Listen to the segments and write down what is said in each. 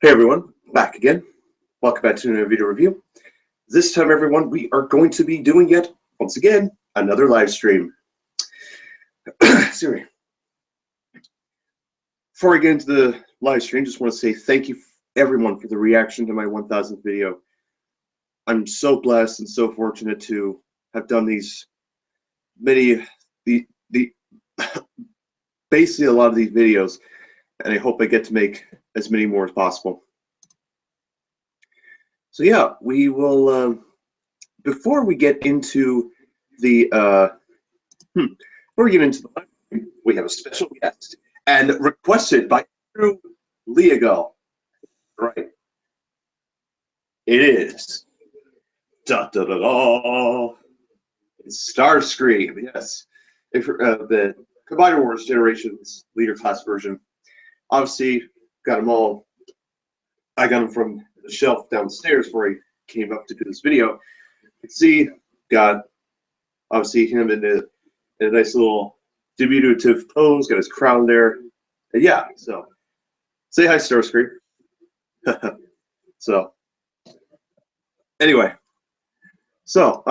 Hey everyone, back again. Welcome back to another video review. This time, everyone, we are going to be doing yet, once again, another live stream. Sorry. Before I get into the live stream, just want to say thank you everyone for the reaction to my 1000th video. I'm so blessed and so fortunate to have done these basically a lot of these videos, and I hope I get to make as many more as possible. So yeah, we will, before we get into the, we have a special guest, and requested by Andrew Leagal. Right. It is. It's Starscream, yes. If the Combiner Wars Generations Leader Class version. Obviously, got them all. I got them from the shelf downstairs before I came up to do this video. You can see, got obviously him in a nice little diminutive pose, got his crown there. And yeah, so say hi, Starscream. So anyway, so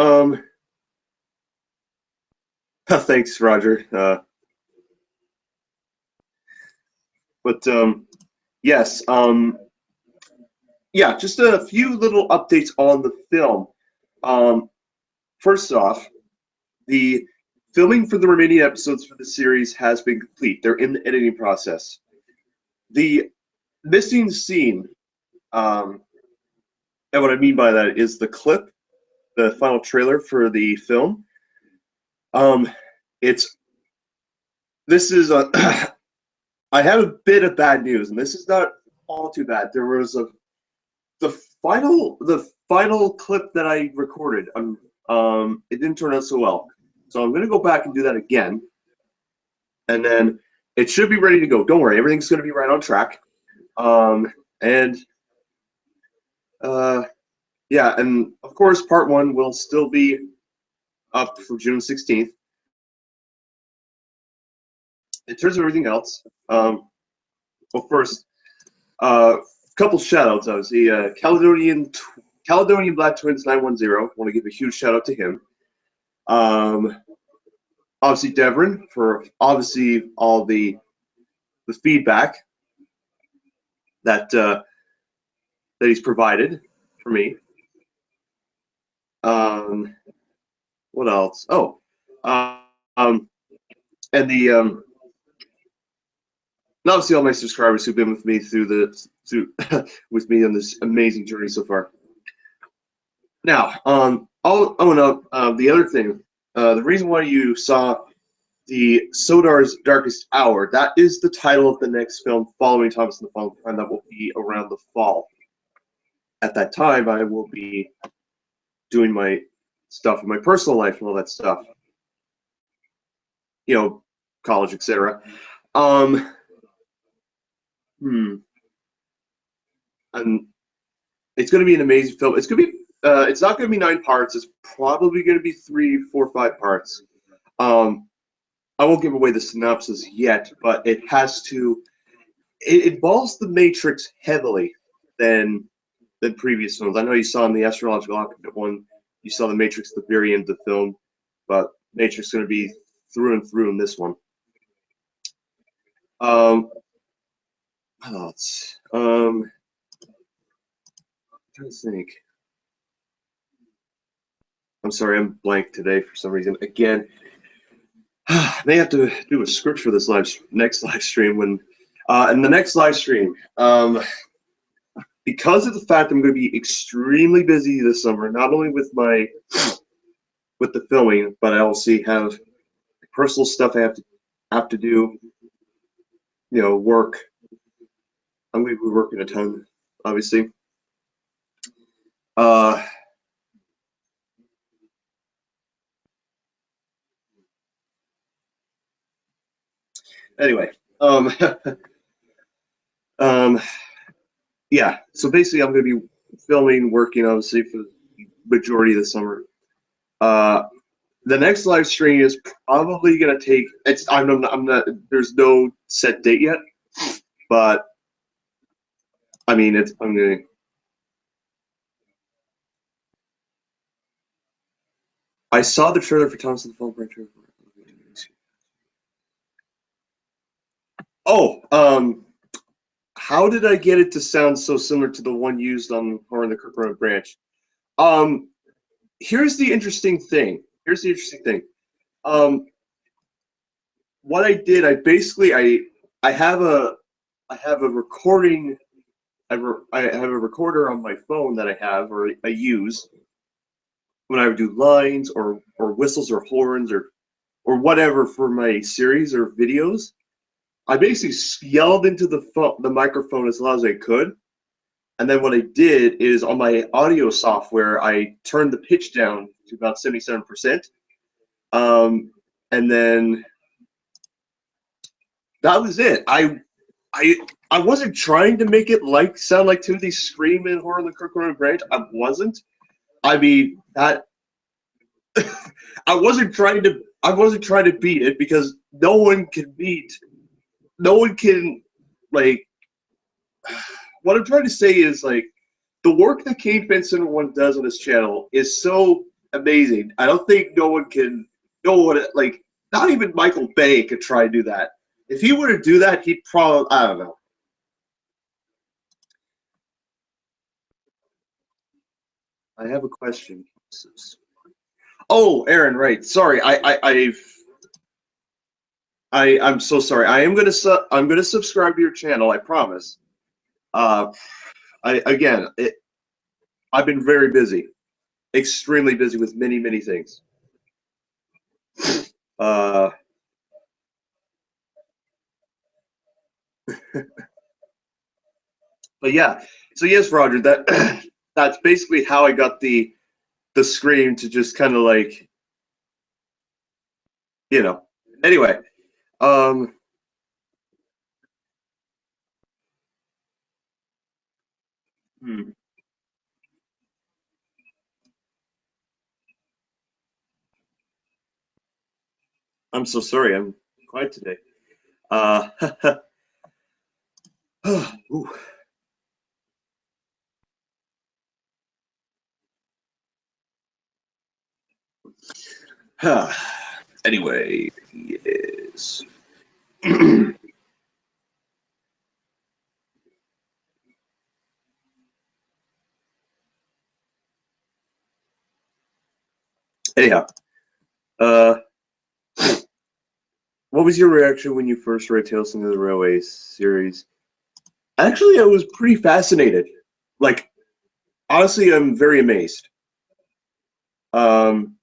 thanks, Roger. Yes, yeah, just a few little updates on the film. First off, the filming for the remaining episodes for the series has been complete. They're in the editing process. The missing scene, and what I mean by that is the clip, the final trailer for the film. This is a I have a bit of bad news, and this is not all too bad. There was the final clip that I recorded. It didn't turn out so well, so I'm gonna go back and do that again, and then it should be ready to go. Don't worry, everything's gonna be right on track. Yeah, and of course, part 1 will still be up for June 16th. In terms of everything else, well, first, couple shoutouts. Obviously, Caledonian Black Twins 910. Want to give a huge shout out to him. Obviously, Devon for obviously all the feedback that he's provided for me. What else? Oh, and the obviously all my subscribers who've been with me with me on this amazing journey so far. Now, the other thing, the reason why you saw the Sodar's Darkest Hour, that is the title of the next film following Thomas and the Fallen Crown. That will be around the fall. At that time, I will be doing my stuff in my personal life and all that stuff. You know, college, etc. And it's going to be an amazing film. It's going to be. It's not going to be 9 parts. It's probably going to be 3, 4, 5 parts. I won't give away the synopsis yet, but it has to. It involves the Matrix heavily than previous films. I know you saw in the Astrological Occupant one, you saw the Matrix at the very end of the film, but Matrix is going to be through and through in this one. I'm trying to think. I'm sorry, I'm blank today for some reason. Again, I may have to do a script for this next live stream when, and the next live stream, because of the fact I'm going to be extremely busy this summer, not only with the filming, but I also have personal stuff I have to do. You know, work. I'm going to be working a ton, obviously. Anyway, yeah. So basically, I'm going to be filming, working, obviously, for the majority of the summer. The next live stream is probably going to take. I'm not. There's no set date yet, but mean, I'm gonna. I saw the trailer for Thomas and the Fall Branch. Oh, how did I get it to sound so similar to the one used on Horror in the Crooked Branch? Um, here's the interesting thing. Um, what I did, I have a recording. I have a recorder on my phone that I have or I use when I would do lines or whistles or horns or whatever for my series or videos. I basically yelled into the microphone as loud as I could, and then what I did is on my audio software, I turned the pitch down to about 77%, and then that was it. I I wasn't trying to make it sound like Timothy Scream in Horror in the Crooked Branch. I wasn't. I mean that I wasn't trying to beat it because no one can like what I'm trying to say is like the work that Kate Benson one does on this channel is so amazing. I don't think no one like not even Michael Bay could try to do that. If he were to do that, he'd probably I don't know. I have a question. Oh, Aaron, right. Sorry, I'm so sorry. I'm gonna subscribe to your channel. I promise. Uh, I've been very busy, extremely busy with many things. Uh, but yeah, so yes, Roger, that that's basically how I got the scream to just kind of like you know. Anyway, um, hmm, I'm so sorry. I'm quiet today. Uh, ooh. Anyway, yes. Anyhow, uh, what was your reaction when you first read Tales from the Railway series? Actually, I was pretty fascinated. Like, honestly, I'm very amazed. Um,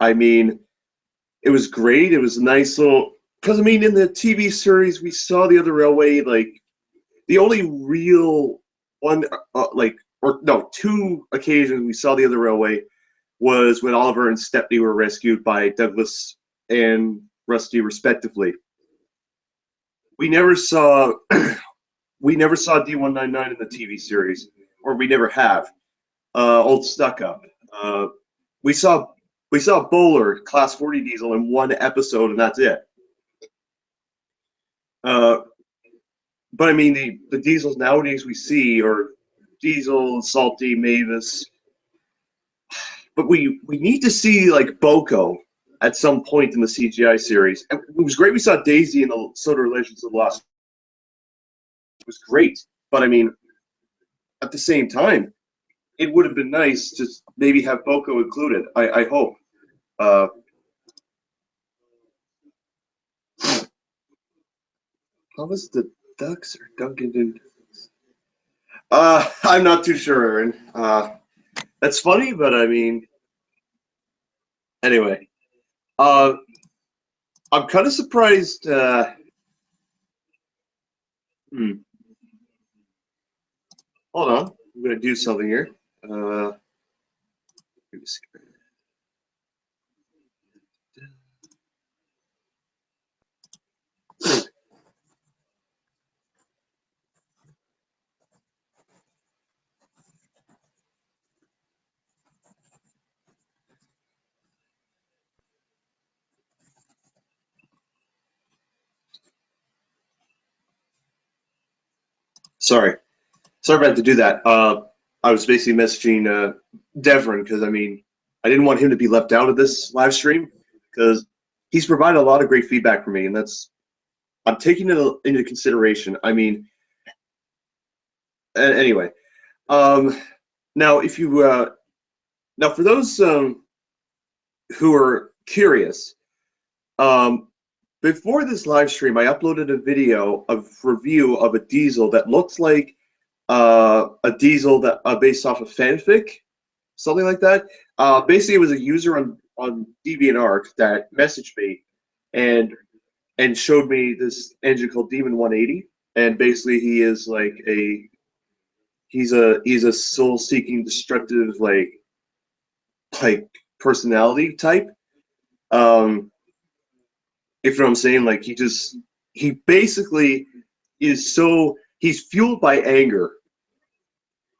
I mean, it was great. It was a nice little because I mean, in the TV series, we saw the other railway. Like, the only real one, like, or no, two occasions we saw the other railway was when Oliver and Stepney were rescued by Douglas and Rusty, respectively. We never saw we never saw D199 in the TV series, or we never have. Old Stuck Up. We saw we saw Bowler Class 40 Diesel in one episode, and that's it. Uh, but I mean, the Diesels nowadays we see are Diesel, Salty, Mavis. But we need to see like Boko at some point in the CGI series. And it was great we saw Daisy in the Soda Legends of the Lost. It was great, but I mean, at the same time, it would have been nice to maybe have Boko included. I hope. Uh, how was the Ducks or Duncan? I'm not too sure, Aaron. That's funny, but I mean, anyway. Uh, I'm kind of surprised. Hmm, hold on, I'm gonna do something here. Uh, Sorry about to do that. I was basically messaging Devon because I mean I didn't want him to be left out of this live stream because he's provided a lot of great feedback for me, and I'm taking it into consideration. I mean, anyway, now if you now for those who are curious, before this live stream, I uploaded a video of review of a diesel that looks like a diesel that based off of fanfic, something like that. Basically, it was a user on DeviantArt that messaged me and showed me this engine called Demon 180, and basically he is like he's a soul-seeking, destructive like personality type. If you know what I'm saying, like he basically he's fueled by anger,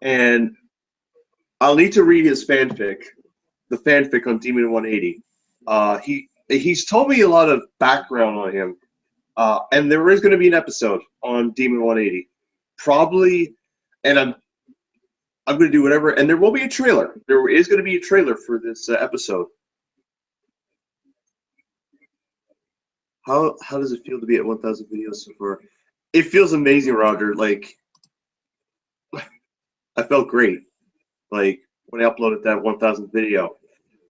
and I'll need to read his fanfic, the fanfic on Demon 180. He's told me a lot of background on him, and there is going to be an episode on Demon 180, probably, and I'm going to do whatever, and there will be a trailer. There is going to be a trailer for this episode. How does it feel to be at 1,000 videos so far? It feels amazing, Roger. Like I felt great, like when I uploaded that 1,000 video.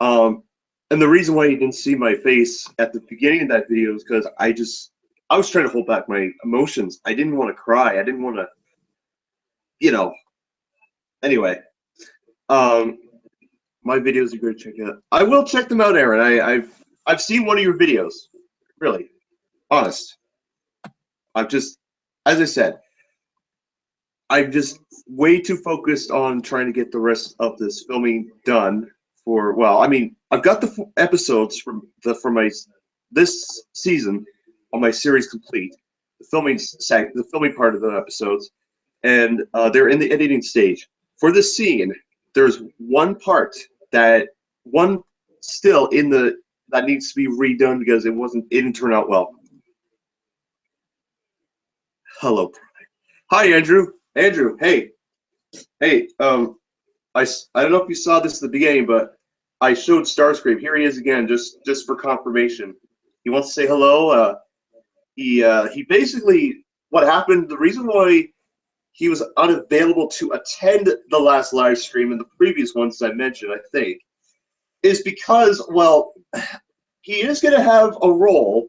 And the reason why you didn't see my face at the beginning of that video is because I was trying to hold back my emotions. I didn't want to cry. I didn't want to, you know. Anyway, my videos are good to check out. I will check them out, Aaron. I've seen one of your videos. Really, honest. I've just, as I said, I'm just way too focused on trying to get the rest of this filming done. Well, I mean, I've got the episodes from my this season on my series complete. The filming part of the episodes, and they're in the editing stage. For this scene, there's one part that needs to be redone because it didn't turn out well. Hello. Hi, Andrew. Andrew, hey. I don't know if you saw this at the beginning, but I showed Starscream. Here he is again, just for confirmation. He wants to say hello. He basically, what happened, the reason why he was unavailable to attend the last live stream and the previous ones I mentioned, I think, is because, well, he is going to have a role.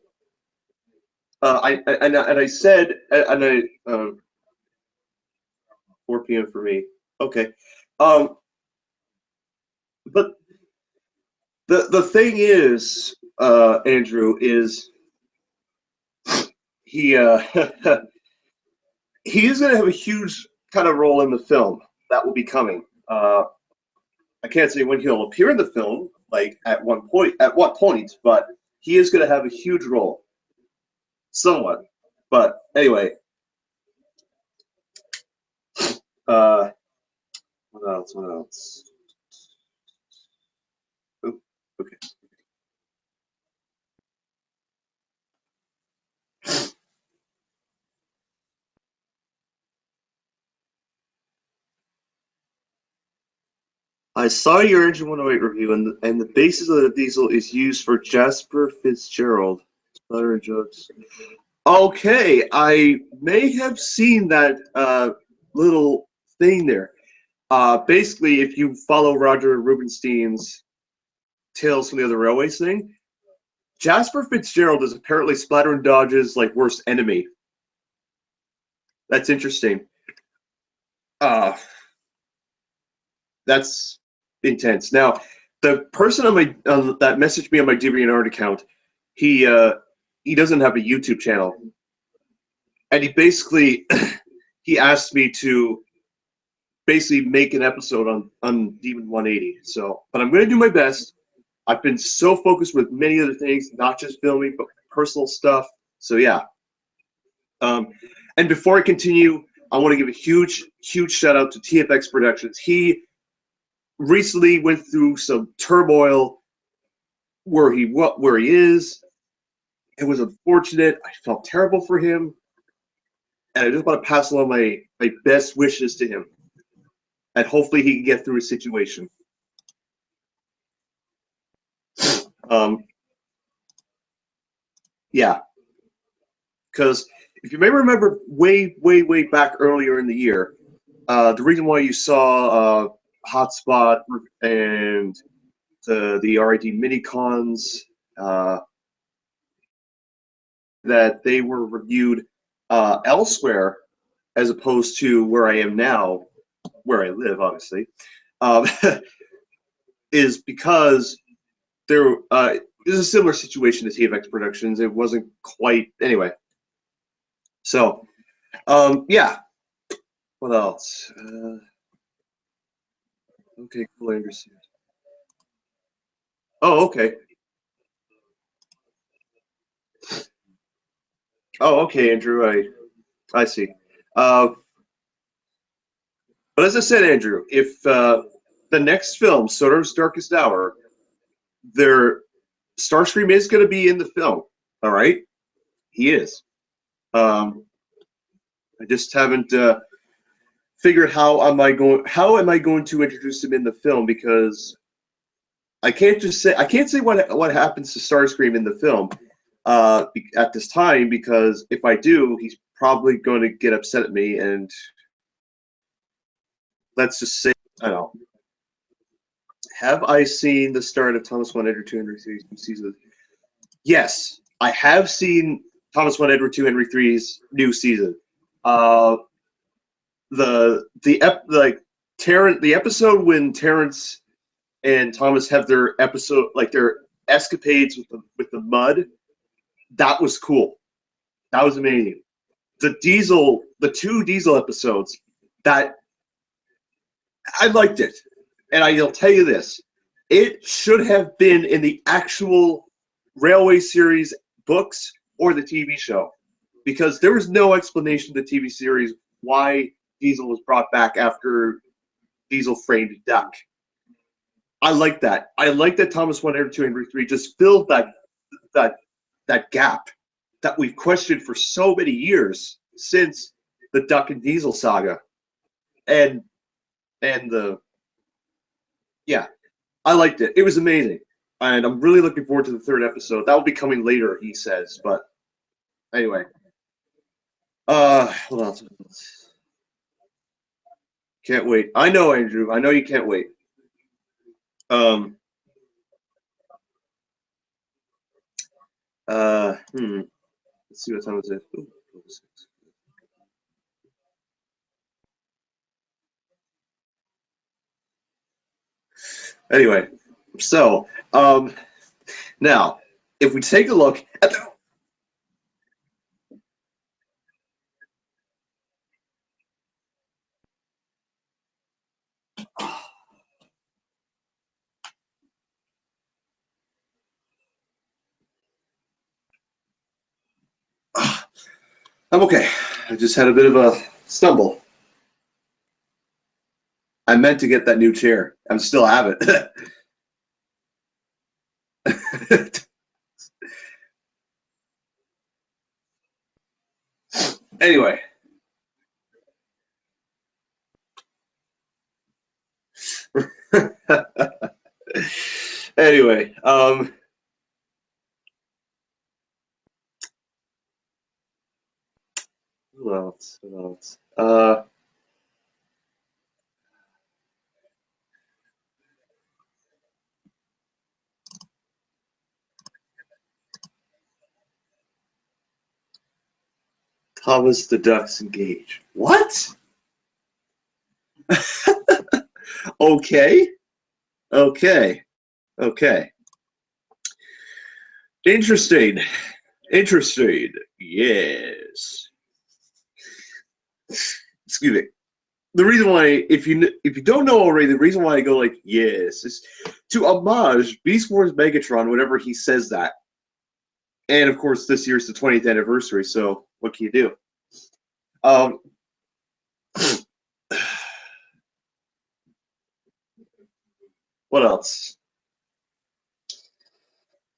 I said, 4 p.m. for me. Okay. But the thing is, Andrew, is he he is going to have a huge kind of role in the film that will be coming. I can't say when he'll appear in the film, like at what point, but he is going to have a huge role, somewhat. But anyway, what else? What else? Oh, okay. I saw your Engine 108 review, and the basis of the diesel is used for Jasper Fitzgerald. Sputter jokes. Okay, I may have seen that little thing there. Basically, if you follow Roger Rubinstein's Tales from the Other Railways thing, Jasper Fitzgerald is apparently Splatter and Dodge's like worst enemy. That's interesting. That's intense. Now, the person on my that messaged me on my DeviantArt account, he doesn't have a YouTube channel, and he basically he asked me to basically make an episode on Demon 180. So, but I'm going to do my best. I've been so focused with many other things, not just filming, but personal stuff. So yeah. And before I continue, I want to give a huge shout out to TFX Productions. He recently went through some turmoil where he is. It was unfortunate. I felt terrible for him. and I just want to pass along my best wishes to him, and hopefully he can get through his situation. Yeah, because if you may remember way back earlier in the year, the reason why you saw Hotspot and the RID mini-cons, that they were reviewed elsewhere as opposed to where I am now, where I live, obviously, is because there is a similar situation to TFX Productions. It wasn't quite anyway. So, yeah. What else? Okay, cool, Anderson. Oh, okay. Oh, okay, Andrew. I see. But as I said, Andrew, if the next film, Soder's Darkest Hour, their Starscream is going to be in the film. All right, he is. I just haven't figured how am I going to introduce him in the film, because I can't say what happens to Starscream in the film at this time, because if I do, he's probably going to get upset at me, and let's just say, I don't know. Have I seen the start of Thomas 1 Edward 2 Henry 3 season? Yes, I have seen Thomas 1 Edward 2 Henry 3's new season. The episode when Terrence and Thomas have their episode, like their escapades with the mud, that was cool. That was amazing. The two Diesel episodes, that I liked it. And I'll tell you this, it should have been in the actual Railway series books or the TV show, because there was no explanation to the TV series why Diesel was brought back after Diesel framed Duck. I like that. I like that Thomas 1 Edward 2 Henry 3 just filled that gap that we've questioned for so many years since the Duck and Diesel saga. And yeah, I liked it. It was amazing. And I'm really looking forward to the third episode. That will be coming later, he says. But anyway. What else? Can't wait. I know, Andrew. I know you can't wait. Let's see what time is it. Ooh, anyway, so now if we take a look at the I'm okay. I just had a bit of a stumble. I meant to get that new chair. I still have it. Anyway. Anyway, who else? Who else? Thomas the Ducks engage. What? Okay. Okay. Okay. Interesting. Interesting. Yes. Excuse me. The reason why, if you don't know already, the reason why I go like yes is to homage Beast Wars Megatron whenever he says that. And of course, this year's the 20th anniversary, so what can you do? What else?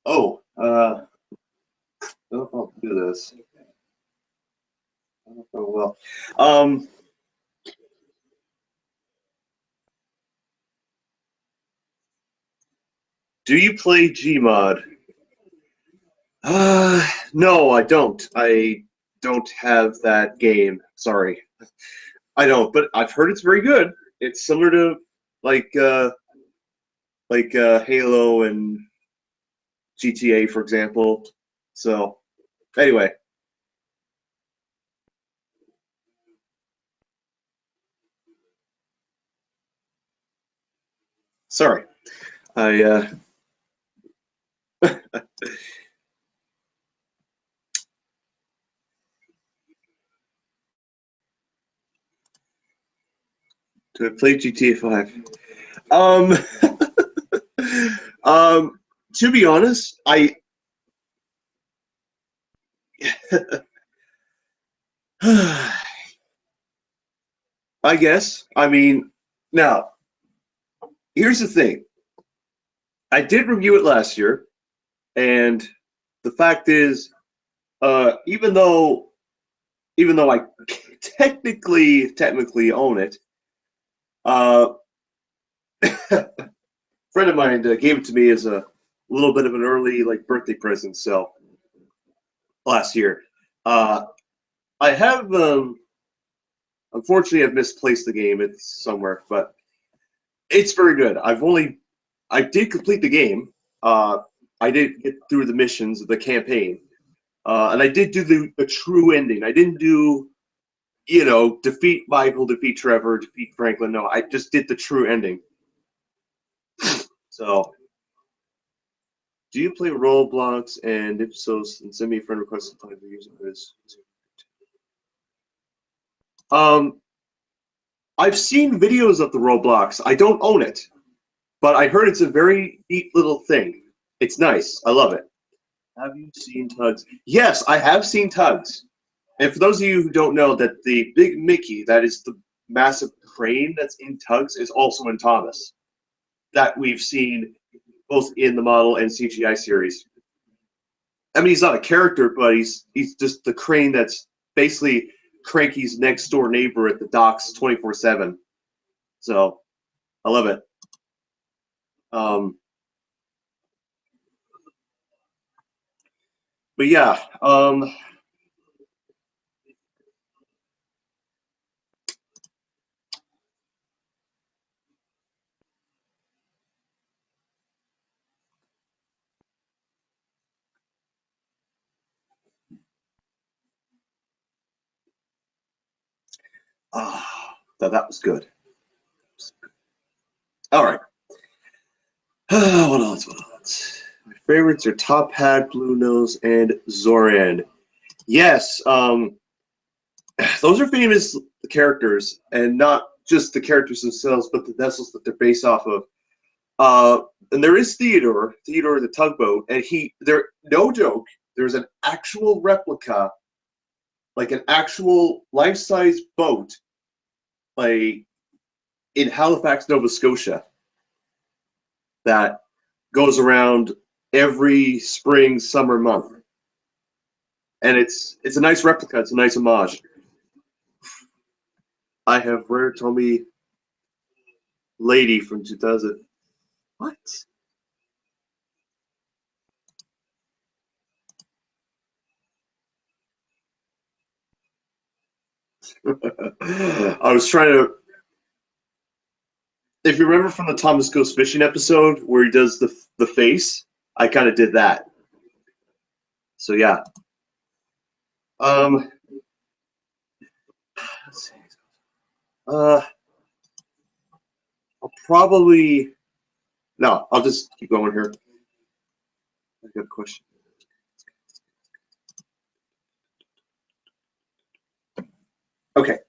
Oh, I'll do this. well. Do you play Gmod? No, I don't. I don't have that game. Sorry, I don't. But I've heard it's very good. It's similar to like Halo and GTA, for example. So anyway, sorry. I do I play GTA 5? Um, to be honest, I guess. I mean, now here's the thing. I did review it last year, and the fact is, even though I technically own it, uh, a friend of mine gave it to me as a little bit of an early like birthday present. So last year, uh, I have unfortunately I've misplaced the game. It's somewhere, but it's very good. I did complete the game. Uh, I did get through the missions of the campaign, and I did do the true ending. I didn't do, defeat Michael, defeat Trevor, defeat Franklin. No, I just did the true ending. So, do you play Roblox? And if so, send me a friend request to play the user quiz. Um, I've seen videos of the Roblox. I don't own it, but I heard it's a very neat little thing. It's nice. I love it. Have you seen Tugs? Yes, I have seen Tugs. And for those of you who don't know, that the big Mickey, that is the massive crane that's in Tugs, is also in Thomas. That we've seen both in the model and CGI series. I mean, he's not a character, but he's just the crane that's basically Cranky's next door neighbor at the docks 24/7. So I love it. But yeah, that was good. All right. What else? What else? My favorites are Top Hat, Blue Nose, and Zoran. Yes, those are famous characters, and not just the characters themselves, but the vessels that they're based off of. And there is Theodore the tugboat, and no joke, there's an actual replica, like an actual life-size boat, like in Halifax, Nova Scotia, that goes around every spring, summer month. And it's a nice replica, it's a nice homage. I have Rare Tommy Lady from 2000. What? I was trying to. If you remember from the Thomas Goes Fishing episode where he does the face, I kind of did that. So yeah. Let's see. I'll probably no. I'll just keep going here. I got a question. Okay.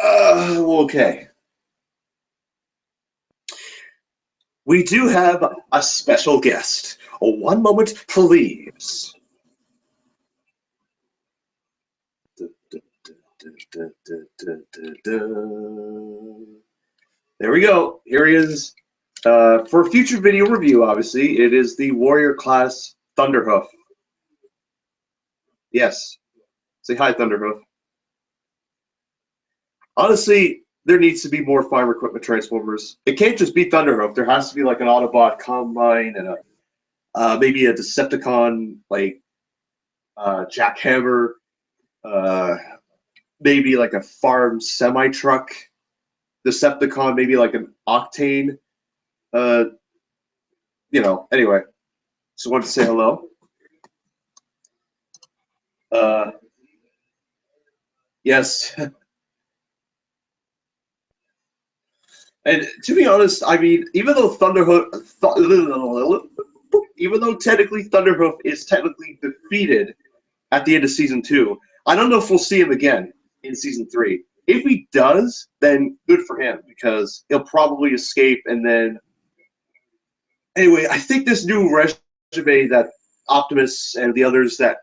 Okay. We do have a special guest. Oh, one moment, please. There we go. Here he is. For future video review, obviously, it is the Warrior class Thunderhoof. Yes. Say hi, Thunderhoof. Honestly, there needs to be more fire equipment Transformers. It can't just be Thunderhoof. There has to be like an Autobot Combine and maybe a Decepticon like Jackhammer, maybe like a farm semi truck Decepticon, maybe like an Octane. Anyway, just wanted to say hello. Yes. And to be honest, I mean, even though even though technically Thunderhoof is technically defeated at the end of season 2, I don't know if we'll see him again in season 3. If he does, then good for him because he'll probably escape. And then, anyway, I think this new resume that Optimus and the others that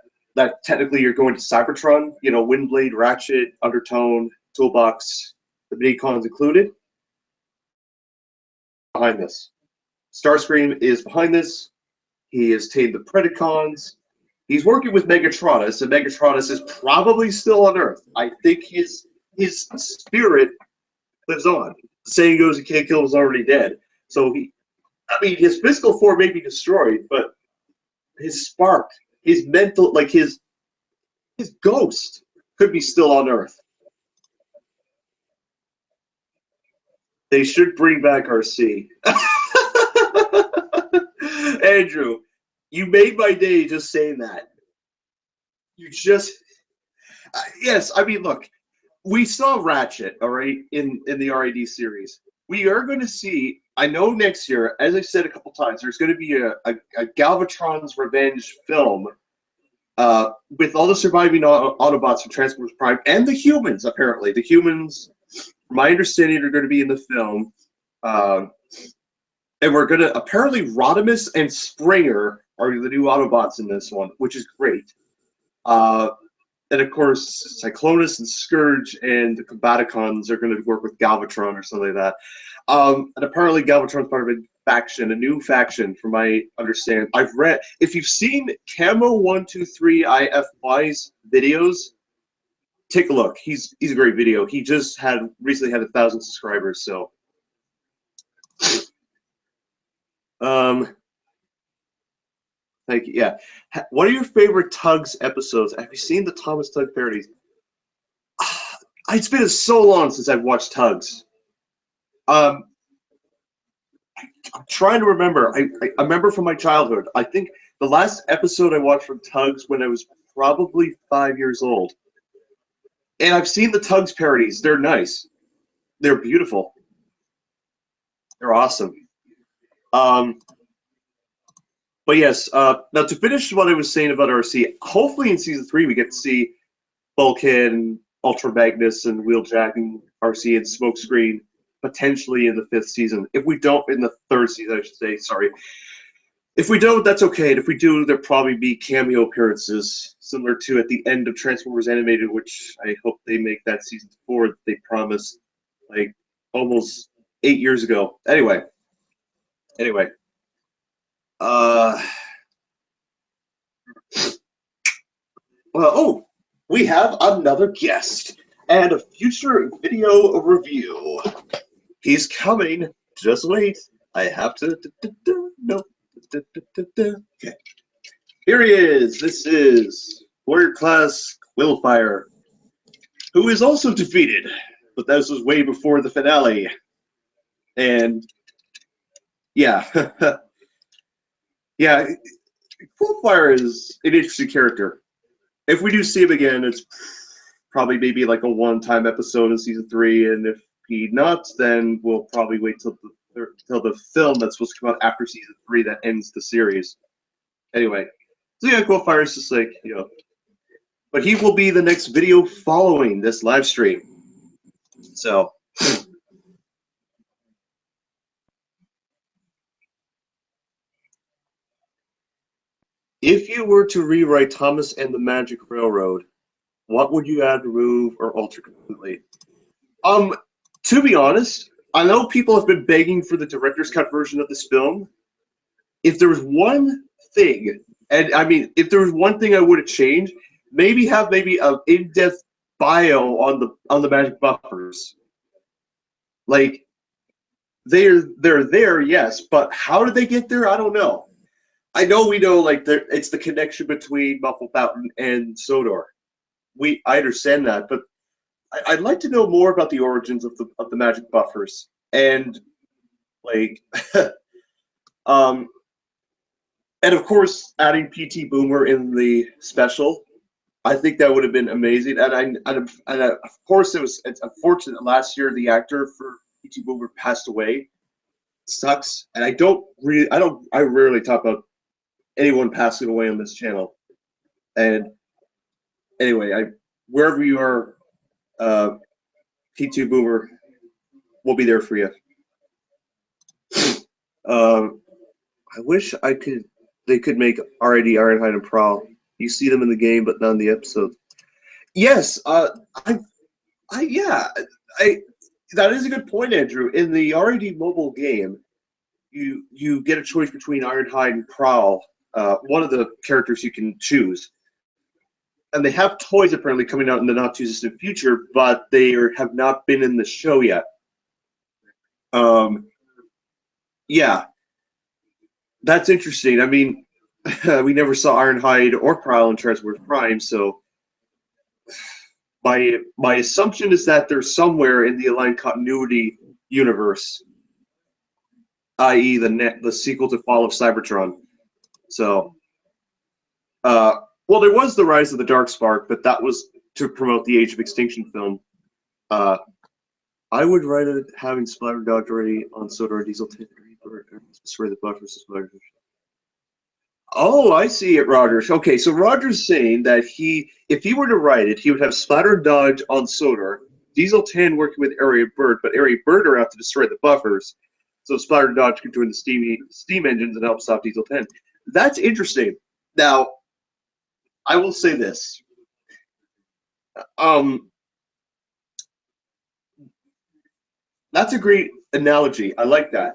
technically are going to Cybertron, Windblade, Ratchet, Undertone, Toolbox, the Minicons included, behind this. Starscream is behind this. He has tamed the Predacons. He's working with Megatronus, and Megatronus is probably still on Earth. I think his spirit lives on. The saying goes, "He can't kill him, is already dead." So his physical form may be destroyed, but his spark, his mental, like his ghost, could be still on Earth. They should bring back RC. Andrew, you made my day just saying that. You just, yes, I mean, look, we saw Ratchet, all right, in the RAD series. We are going to see, I know next year, as I said a couple times, there's going to be a Galvatron's Revenge film with all the surviving Autobots from Transformers Prime and the humans, apparently. The humans, from my understanding, are going to be in the film. And we're going to, apparently, Rodimus and Springer are the new Autobots in this one, which is great. And of course, Cyclonus and Scourge and the Combaticons are going to work with Galvatron or something like that. And apparently Galvatron's part of a new faction, from my understanding. I've read, if you've seen Camo123 IFY's videos, take a look. He's a great video. He just recently had 1,000 subscribers, so. Thank you. Yeah. What are your favorite Tugs episodes? Have you seen the Thomas Tug parodies? It's been so long since I've watched Tugs. I'm trying to remember. I remember from my childhood. I think the last episode I watched from Tugs when I was probably 5 years old. And I've seen the Tugs parodies. They're nice. They're beautiful. They're awesome. But yes, now to finish what I was saying about RC, hopefully in season 3 we get to see Bulkhead and Ultra Magnus and Wheeljack and RC and Smokescreen potentially in the 5th season. If we don't, in the 3rd season, I should say, sorry. If we don't, that's okay. And if we do, there'll probably be cameo appearances similar to at the end of Transformers Animated, which I hope they make that season 4 that they promised like almost 8 years ago. Anyway. We have another guest and a future video review. He's coming. Just wait. I have to. No. Okay. Here he is. This is Warrior Class Quillfire, who is also defeated, but this was way before the finale. And yeah. Yeah, Quillfire is an interesting character. If we do see him again, it's probably maybe like a one-time episode in season 3, and if he not, then we'll probably wait till the film that's supposed to come out after season 3 that ends the series. Anyway, so yeah, Quillfire is just like, but he will be the next video following this live stream. So. If you were to rewrite Thomas and the Magic Railroad, what would you add, remove, or alter completely? To be honest, I know people have been begging for the director's cut version of this film. If there was one thing, and I mean, if there was one thing I would have changed, maybe have an in-depth bio on the magic buffers. Like they're there, yes, but how did they get there? I don't know. I know we know like it's the connection between Muffle Fountain and Sodor. I understand that, but I'd like to know more about the origins of the magic buffers and like um and of course adding PT Boomer in the special. I think that would have been amazing, and of course it's unfortunate that last year the actor for PT Boomer passed away. Sucks, and I rarely talk about anyone passing away on this channel. And anyway, wherever you are, PT Boomer will be there for you. I wish they could make RID, Ironhide, and Prowl. You see them in the game, but not in the episode. Yes, yeah, that is a good point, Andrew. In the RID mobile game, you get a choice between Ironhide and Prowl, one of the characters you can choose. And they have toys apparently coming out in the not too distant future, but they have not been in the show yet. Yeah, that's interesting. I mean, we never saw Ironhide or Prowl in Transformers Prime, so my assumption is that they're somewhere in the Aligned Continuity universe, i.e., the sequel to Fall of Cybertron. So, well, there was the Rise of the Darkspark, but that was to promote the Age of Extinction film. I would write it having Splatter Dodge already on Sodor Diesel spray the buffers. Oh, I see it, Rogers. Okay, so Rogers saying that if he were to write it, he would have Splatter Dodge on Sodor, Diesel 10 working with Area Bird, but Area Bird are out to destroy the buffers, so Splatter Dodge can join the steam engines and help stop Diesel 10. That's interesting. Now, I will say this. That's a great analogy. I like that.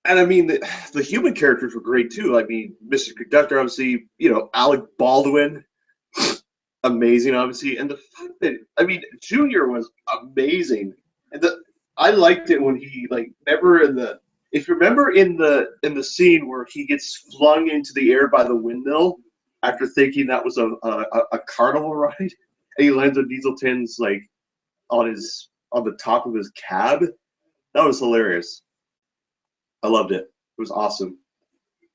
And I mean, the human characters were great too. I mean, Mr. Conductor, obviously, Alec Baldwin, amazing, obviously. And the fact that, I mean, Junior was amazing. And I liked it when he, if you remember in the scene where he gets flung into the air by the windmill after thinking that was a carnival ride, and he lands on Diesel 10's, on the top of his cab, that was hilarious. I loved it. It was awesome.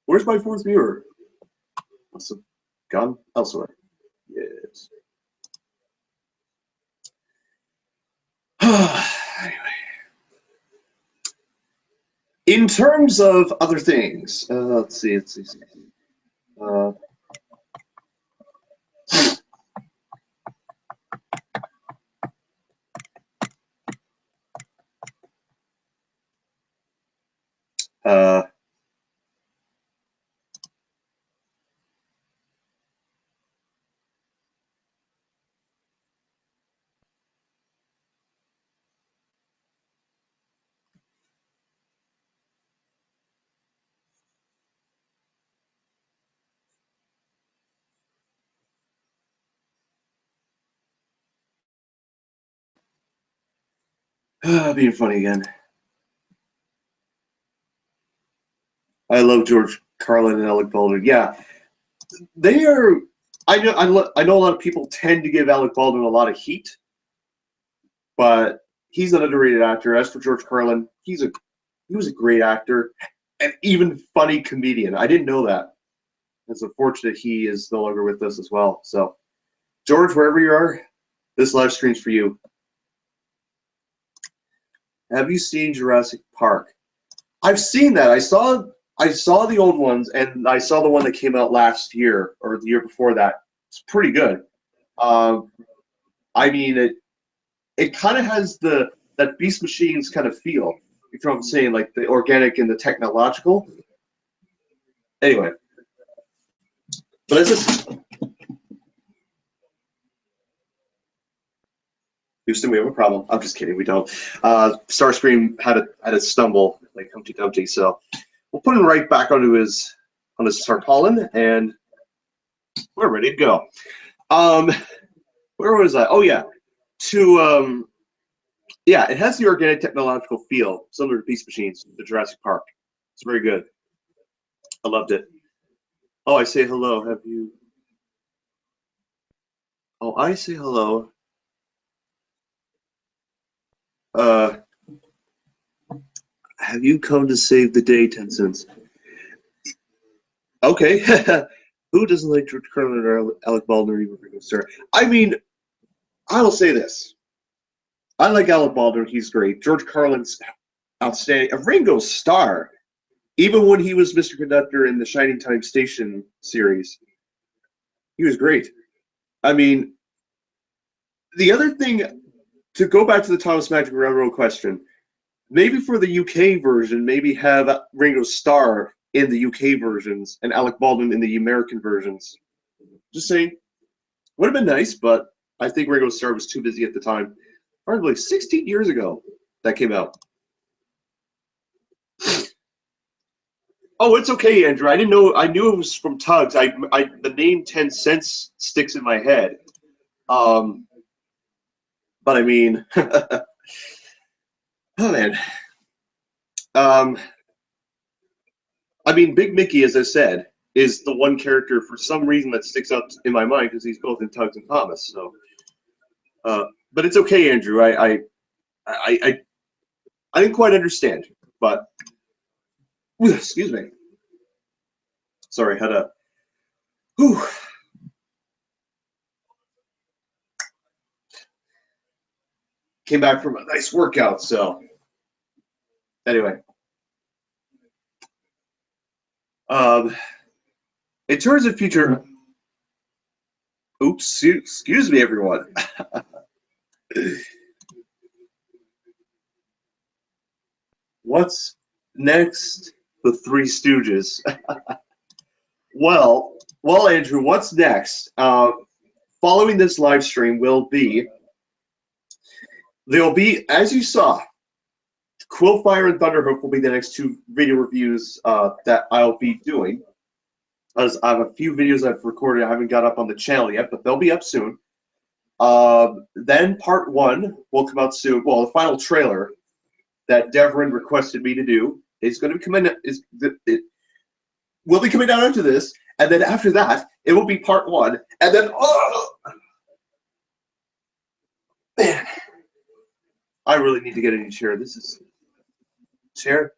Where's my fourth viewer? Awesome. Gone elsewhere. Yes. Anyway. In terms of other things, let's see. being funny again. I love George Carlin and Alec Baldwin. Yeah, they are. I know a lot of people tend to give Alec Baldwin a lot of heat, but he's an underrated actor. As for George Carlin, he was a great actor and even funny comedian. I didn't know that. It's unfortunate he is no longer with us as well. So, George, wherever you are, this live stream's for you. Have you seen Jurassic Park? I've seen that. I saw the old ones, and I saw the one that came out last year or the year before that. It's pretty good. I mean, it kind of has that Beast Machines kind of feel. You know what I'm saying? Like the organic and the technological. Anyway, but it's just Houston, we have a problem. I'm just kidding. We don't. Starscream had a stumble like Humpty Dumpty, so we'll put him right back on his tarpaulin, and we're ready to go. where was I? Oh yeah, to yeah, it has the organic technological feel similar to Beast Machines, the Jurassic Park. It's very good. I loved it. Oh, I say hello. Have you? Oh, I say hello. Uh, have you come to save the day, 10 cents? Okay. Who doesn't like George Carlin or Alec Baldwin or even Ringo Starr? I mean, I will say this. I like Alec Baldwin. He's great. George Carlin's outstanding. Ringo Starr, even when he was Mr. Conductor in the Shining Time Station series, he was great. I mean, the other thing, to go back to the Thomas Magic Railroad question, maybe for the UK version, maybe have Ringo Starr in the UK versions and Alec Baldwin in the American versions. Just saying, would have been nice, but I think Ringo Starr was too busy at the time. Probably 16 years ago that came out. Oh, it's okay, Andrew. I didn't know. I knew it was from Tugs. The name 10 Cents sticks in my head. But I mean, oh man. I mean, Big Mickey, as I said, is the one character for some reason that sticks out in my mind because he's both in Tugs and Thomas. So, but it's okay, Andrew. I didn't quite understand, but excuse me. Sorry, had a. Whew. Came back from a nice workout, so anyway. In terms of future, oops, excuse me, everyone. What's next? The Three Stooges. well, Andrew, what's next? Following this live stream there'll be, as you saw, Quillfire and Thunderhoof will be the next two video reviews that I'll be doing. As I have a few videos I've recorded, I haven't got up on the channel yet, but they'll be up soon. Then part one will come out soon. Well, the final trailer that Devrin requested me to do is going to be coming. It will be coming out after this, and then after that, it will be part one, and then man, I really need to get a new chair. This is chair,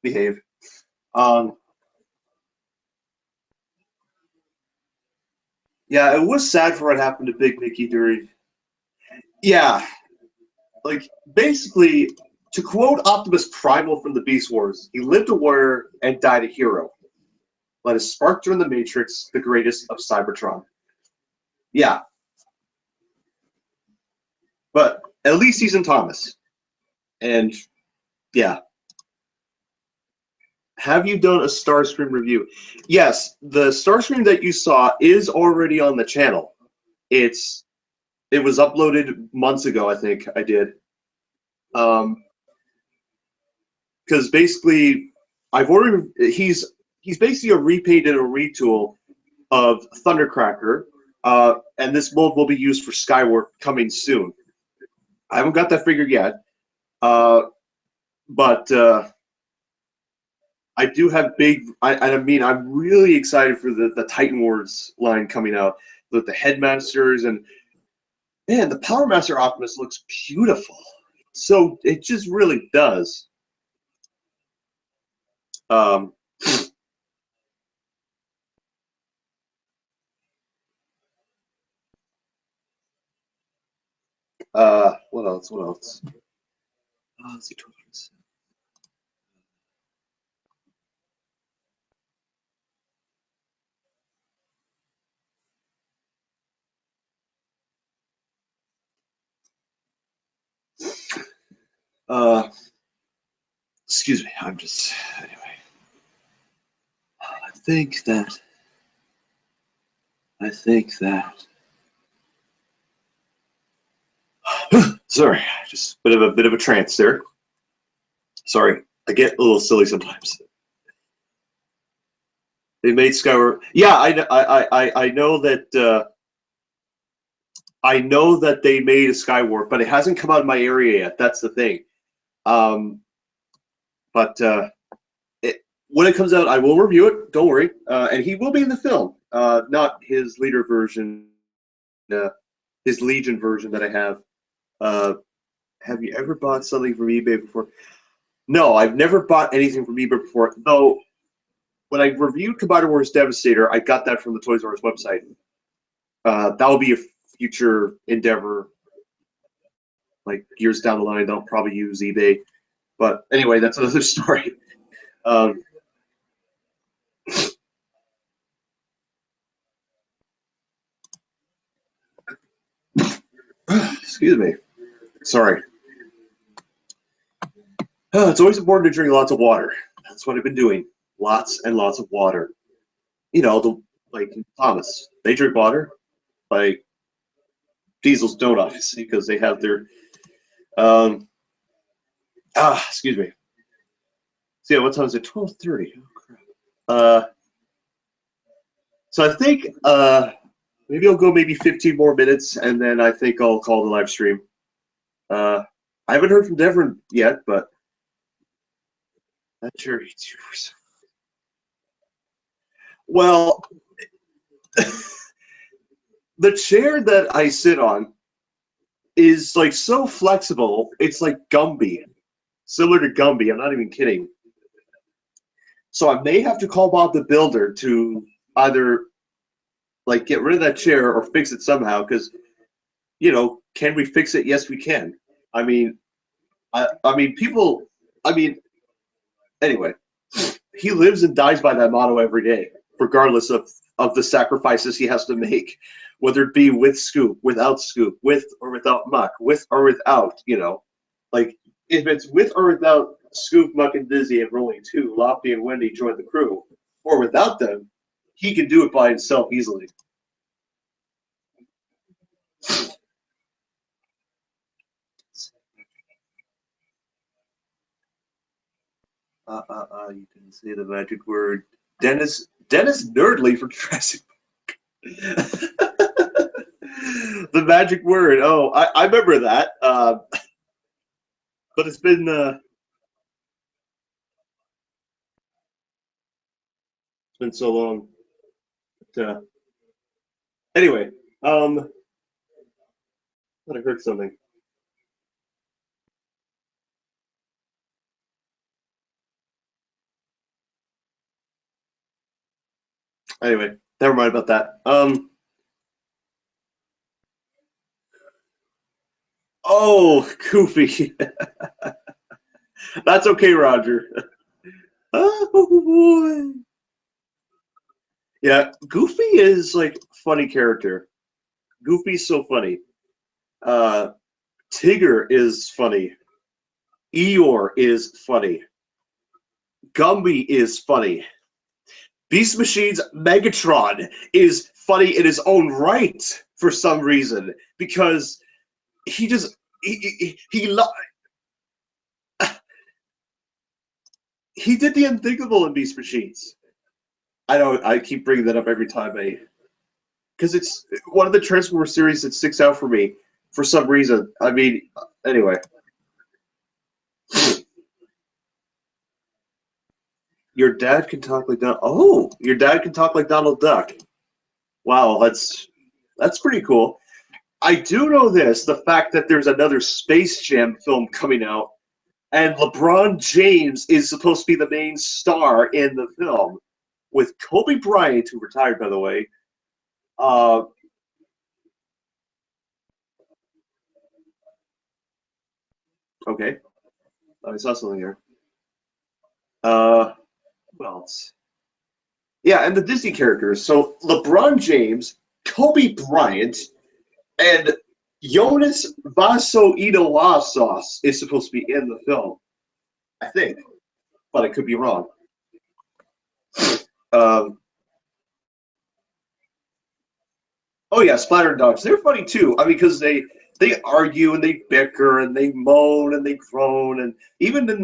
behave. Yeah, it was sad for what happened to Big Mickey during. Yeah, like basically, to quote Optimus Primal from the Beast Wars, he lived a warrior and died a hero. Let his spark during the Matrix, the greatest of Cybertron. Yeah, but at least he's in Thomas. And yeah. Have you done a Starscream review? Yes, the Starscream that you saw is already on the channel. It was uploaded months ago, I think I did. Because basically, he's basically a repaint and a retool of Thundercracker, and this mold will be used for Skywarp coming soon. I haven't got that figured yet, but I do have I mean, I'm really excited for the Titan Wars line coming out with the Headmasters, and man, the Power Master Optimus looks beautiful. So it just really does. Um, what else? What else? Let's see. Excuse me. I'm just anyway. I think that. Sorry, just a bit of a trance there. Sorry, I get a little silly sometimes. They made Skyward. Yeah, I know that. I know that they made a Skywarp, but it hasn't come out in my area yet. That's the thing. But when it comes out, I will review it. Don't worry. And he will be in the film, not his leader version, his Legion version that I have. Have you ever bought something from eBay before? No, I've never bought anything from eBay before. Though, when I reviewed Combiner Wars Devastator, I got that from the Toys R Us website. That will be a future endeavor. Like years down the line, they'll probably use eBay. But anyway, that's another story. Excuse me. Sorry. It's always important to drink lots of water. That's what I've been doing. Lots and lots of water. You know, like Thomas, they drink water. Like Diesels don't, obviously, because they have their excuse me. So yeah, what time is it? 12:30. Oh crap. So I think maybe I'll go maybe 15 more minutes, and then I think I'll call the live stream. I haven't heard from Devon yet, but not sure it's yours. Well, the chair that I sit on is like so flexible. It's like Gumby, similar to Gumby. I'm not even kidding. So I may have to call Bob the Builder to either like get rid of that chair or fix it somehow. Because you know, can we fix it? Yes, we can. I mean, I mean, people. I mean, anyway, he lives and dies by that motto every day, regardless of the sacrifices he has to make, whether it be with scoop, without scoop, with or without muck, with or without, you know. Like, if it's with or without Scoop, Muck, and Dizzy and Rolling 2, Lofty and Wendy join the crew, or without them, he can do it by himself easily. You didn't say the magic word. Dennis Nerdley from Jurassic Park. The magic word. Oh, I remember that. But it's been so long. But, anyway, I thought I heard something. Anyway, never mind about that. Oh, Goofy. That's okay, Roger. Oh boy. Yeah, Goofy is like funny character. Goofy's so funny. Tigger is funny. Eeyore is funny. Gumby is funny. Beast Machine's Megatron is funny in his own right for some reason because he just he did the unthinkable in Beast Machines. I know I keep bringing that up every time because it's one of the Transformers series that sticks out for me for some reason. I mean, anyway. Your dad can talk like Donald. Oh, your dad can talk like Donald Duck. Wow, that's pretty cool. I do know this: the fact that there's another Space Jam film coming out, and LeBron James is supposed to be the main star in the film, with Kobe Bryant, who retired, by the way. Okay, I saw something here. Well, yeah, and the Disney characters. So LeBron James, Kobe Bryant, and Jonas Vaso-Idoasos is supposed to be in the film, I think, but I could be wrong. Oh yeah, Splatter Dogs. They're funny too. I mean, because they argue and they bicker and they moan and they groan, and even in